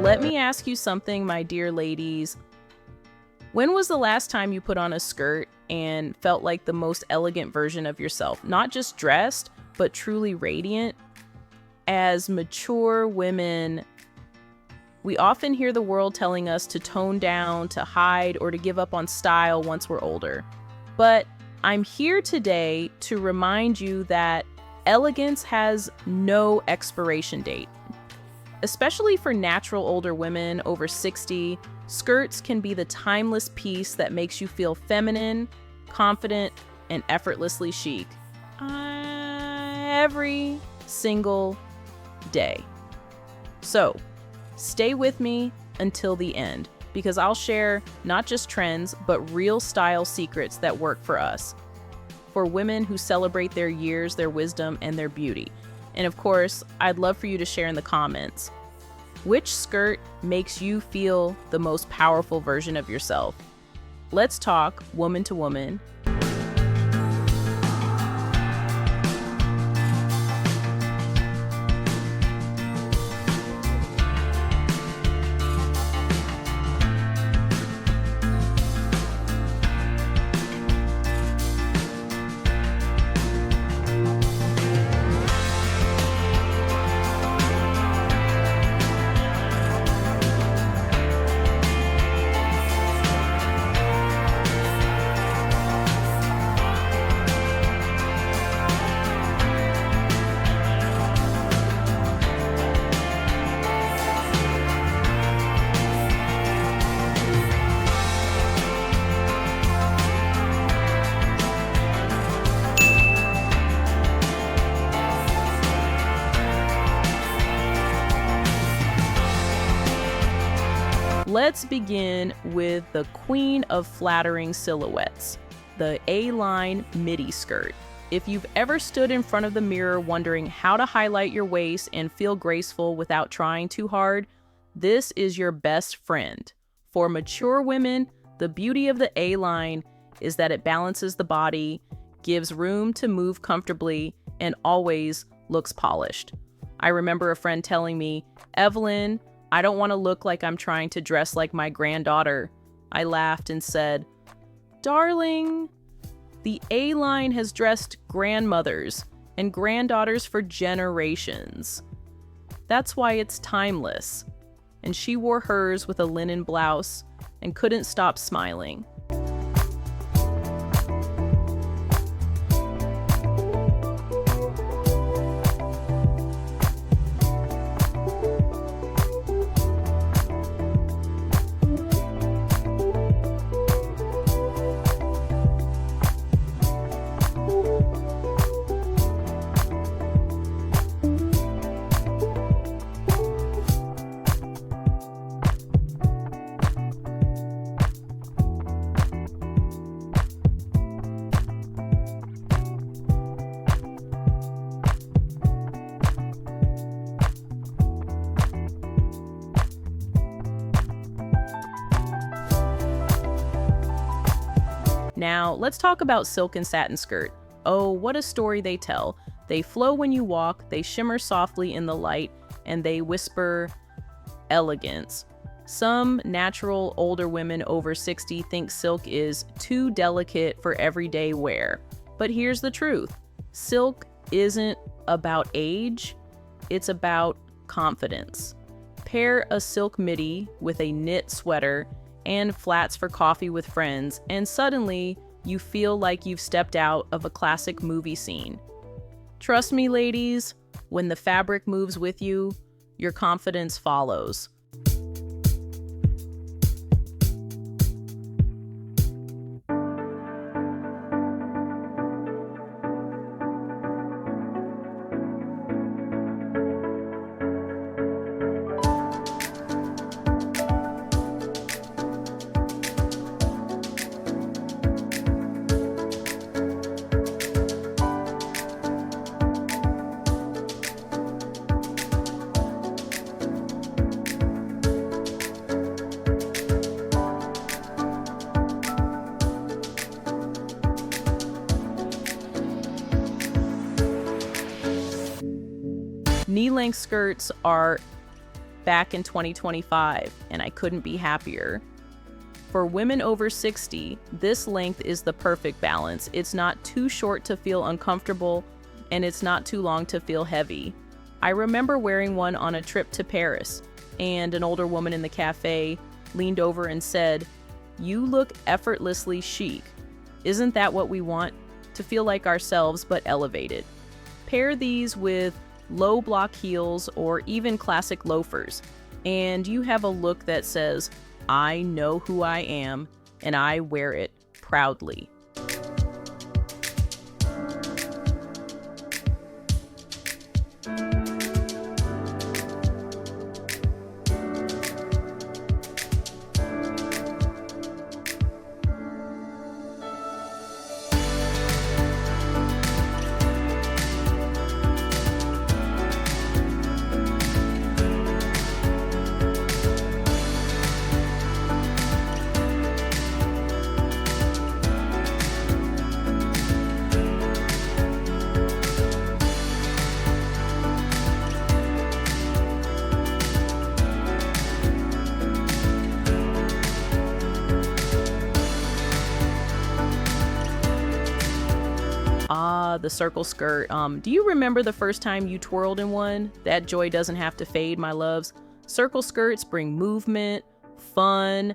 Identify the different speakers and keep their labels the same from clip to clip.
Speaker 1: Let me ask you something, my dear ladies. When was the last time you put on a skirt and felt like the most elegant version of yourself? Not just dressed, but truly radiant? As mature women, we often hear the world telling us to tone down, to hide, or to give up on style once we're older. But I'm here today to remind you that elegance has no expiration date. Especially for natural older women over 60, skirts can be the timeless piece that makes you feel feminine, confident, and effortlessly chic. Every single day. So, stay with me until the end, because I'll share not just trends, but real style secrets that work for us. For women who celebrate their years, their wisdom, and their beauty. And of course, I'd love for you to share in the comments. Which skirt makes you feel the most powerful version of yourself? Let's talk woman to woman. Let's begin with the queen of flattering silhouettes, the A-line midi skirt. If you've ever stood in front of the mirror wondering how to highlight your waist and feel graceful without trying too hard, this is your best friend. For mature women, the beauty of the A-line is that it balances the body, gives room to move comfortably, and always looks polished. I remember a friend telling me, "Evelyn, I don't want to look like I'm trying to dress like my granddaughter." I laughed and said, "Darling, the A-line has dressed grandmothers and granddaughters for generations. That's why it's timeless." And she wore hers with a linen blouse and couldn't stop smiling. Now, let's talk about silk and satin skirt. Oh, what a story they tell. They flow when you walk, they shimmer softly in the light, and they whisper elegance. Some natural older women over 60 think silk is too delicate for everyday wear. But here's the truth. Silk isn't about age, it's about confidence. Pair a silk midi with a knit sweater and flats for coffee with friends, and suddenly you feel like you've stepped out of a classic movie scene. Trust me, ladies, when the fabric moves with you, your confidence follows. Knee-length skirts are back in 2025, and I couldn't be happier. For women over 60, this length is the perfect balance. It's not too short to feel uncomfortable, and it's not too long to feel heavy. I remember wearing one on a trip to Paris, and an older woman in the cafe leaned over and said, "You look effortlessly chic. Isn't that what we want? To feel like ourselves but elevated." Pair these with low block heels or even classic loafers, and you have a look that says, "I know who I am, and I wear it proudly." The circle skirt. Do you remember the first time you twirled in one? That joy doesn't have to fade, my loves. Circle skirts bring movement, fun,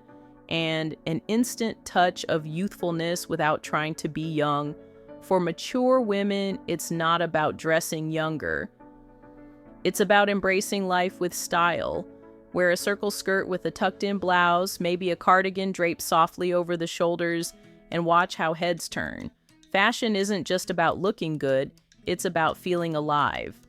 Speaker 1: and an instant touch of youthfulness without trying to be young. For mature women, it's not about dressing younger. It's about embracing life with style. Wear a circle skirt with a tucked-in blouse, maybe a cardigan draped softly over the shoulders, and watch how heads turn. Fashion isn't just about looking good, it's about feeling alive.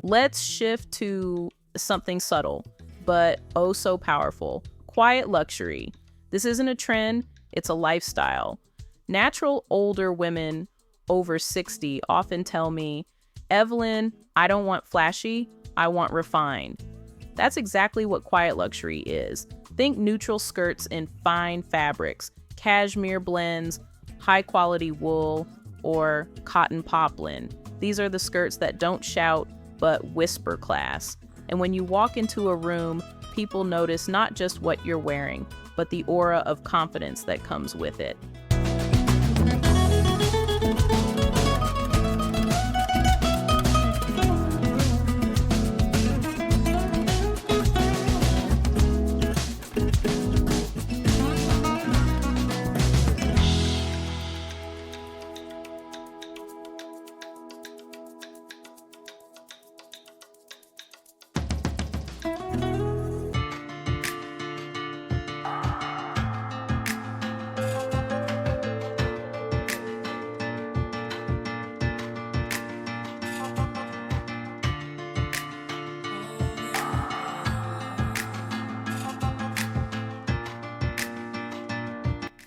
Speaker 1: Let's shift to something subtle, but oh so powerful. Quiet luxury. This isn't a trend, it's a lifestyle. Natural older women over 60 often tell me, "Evelyn, I don't want flashy, I want refined." That's exactly what quiet luxury is. Think neutral skirts in fine fabrics, cashmere blends, high quality wool, or cotton poplin. These are the skirts that don't shout, but whisper class. And when you walk into a room, people notice not just what you're wearing, but the aura of confidence that comes with it.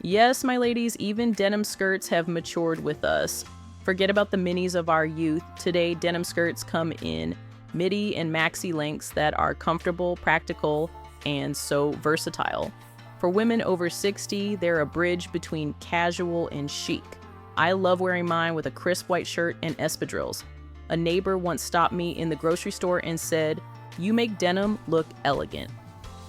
Speaker 1: Yes, my ladies, even denim skirts have matured with us. Forget about the minis of our youth. Today, denim skirts come in midi and maxi lengths that are comfortable, practical, and so versatile. For women over 60, they're a bridge between casual and chic. I love wearing mine with a crisp white shirt and espadrilles. A neighbor once stopped me in the grocery store and said, "You make denim look elegant."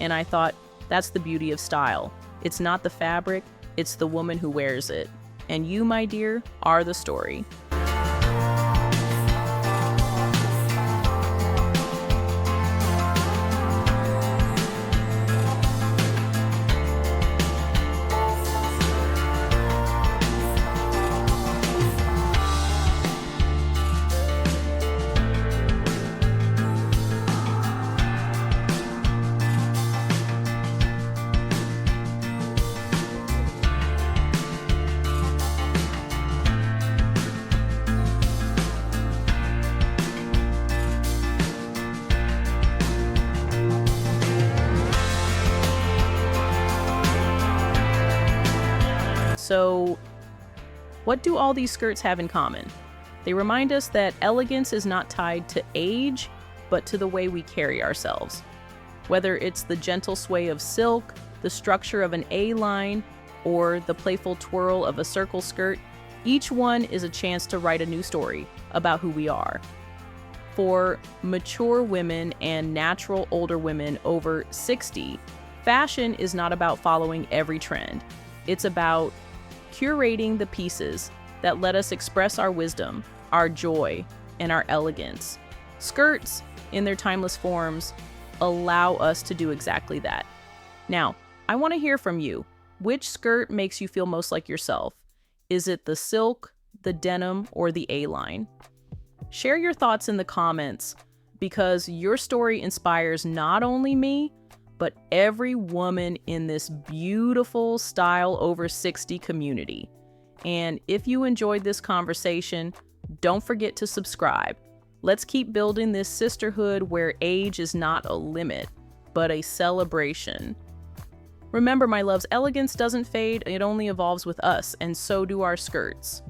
Speaker 1: And I thought, That's the beauty of style. It's not the fabric, it's the woman who wears it. And you, my dear, are the story. So, what do all these skirts have in common? They remind us that elegance is not tied to age, but to the way we carry ourselves. Whether it's the gentle sway of silk, the structure of an A-line, or the playful twirl of a circle skirt, each one is a chance to write a new story about who we are. For mature women and natural older women over 60, fashion is not about following every trend. It's about curating the pieces that let us express our wisdom, our joy, and our elegance. Skirts, in their timeless forms, allow us to do exactly that. Now, I want to hear from you. Which skirt makes you feel most like yourself? Is it the silk, the denim, or the A-line? Share your thoughts in the comments, because your story inspires not only me, but every woman in this beautiful Style Over 60 community. And if you enjoyed this conversation, don't forget to subscribe. Let's keep building this sisterhood where age is not a limit, but a celebration. Remember, my loves, elegance doesn't fade, it only evolves with us, and so do our skirts.